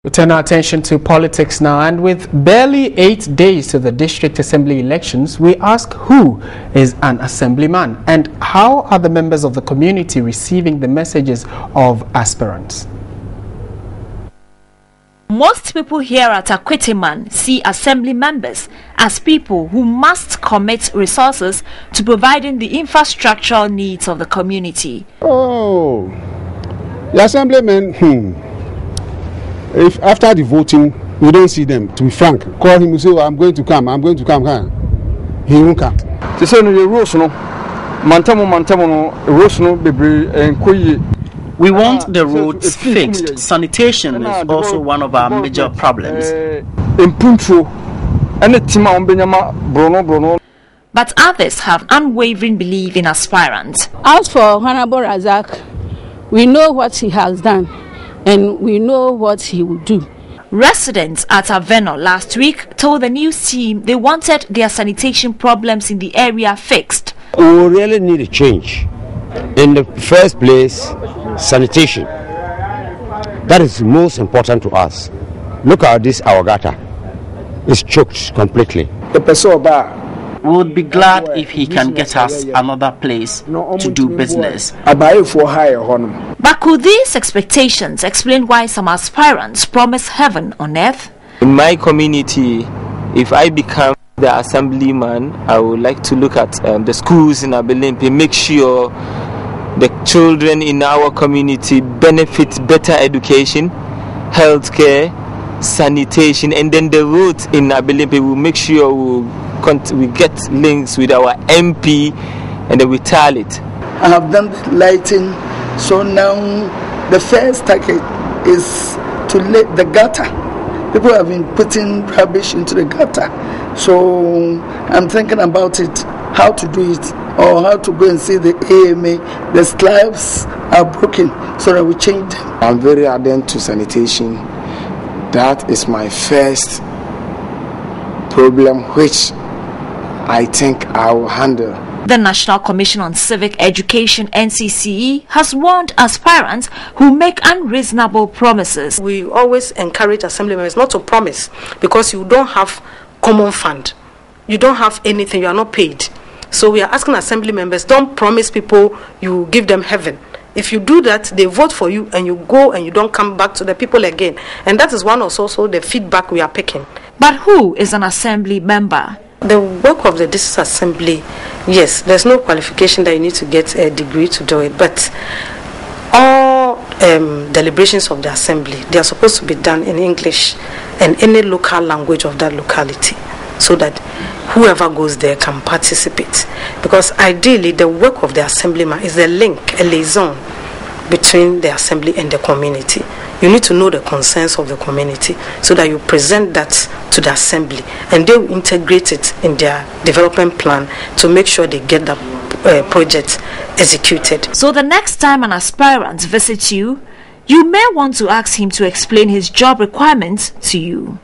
We turn our attention to politics now, and with barely 8 days to the district assembly elections, we ask who is an assemblyman and how are the members of the community receiving the messages of aspirants. Most people here at Akwiteman see assembly members as people who must commit resources to providing the infrastructural needs of the community. Oh, the assemblymen, if after the voting we don't see them, to be frank, call him and say, oh, I'm going to come, he won't come. We want the roads fixed. Sanitation is also one of our major problems. But others have unwavering belief in aspirants. As for Honorable Razak, we know what he has done and we know what he will do. Residents at Aveno last week told the news team they wanted their sanitation problems in the area fixed. We really need a change. In the first place, sanitation. That is most important to us. Look at this, our gutter. It's choked completely. We would be glad if he can get us another place to do business. But could these expectations explain why some aspirants promise heaven on earth? In my community, if I become the assemblyman, I would like to look at the schools in Abelempe, make sure the children in our community benefit better education, healthcare, sanitation, and then the roads in Abelempe will make sure we get links with our MP and then we tile it. I have done the lighting, so now the first target is to let the gutter. People have been putting rubbish into the gutter, so I'm thinking about it, how to do it, or how to go and see the AMA. The slabs are broken, so that we change them. I'm very ardent to sanitation. That is my first problem, which I think I will handle. The National Commission on Civic Education (NCCE) has warned aspirants who make unreasonable promises. We always encourage assembly members not to promise because you don't have common fund. You don't have anything, you are not paid. So we are asking assembly members, don't promise people you give them heaven. If you do that, they vote for you and you go and you don't come back to the people again. And that is one of also the feedback we are picking. But who is an assembly member? The work of the district assembly, yes, there's no qualification that you need to get a degree to do it, but all deliberations of the assembly, they are supposed to be done in English and any local language of that locality, so that whoever goes there can participate. Because ideally, the work of the assemblyman is a link, a liaison between the assembly and the community. You need to know the concerns of the community so that you present that to the assembly and they will integrate it in their development plan to make sure they get the project executed. So the next time an aspirant visits you, you may want to ask him to explain his job requirements to you.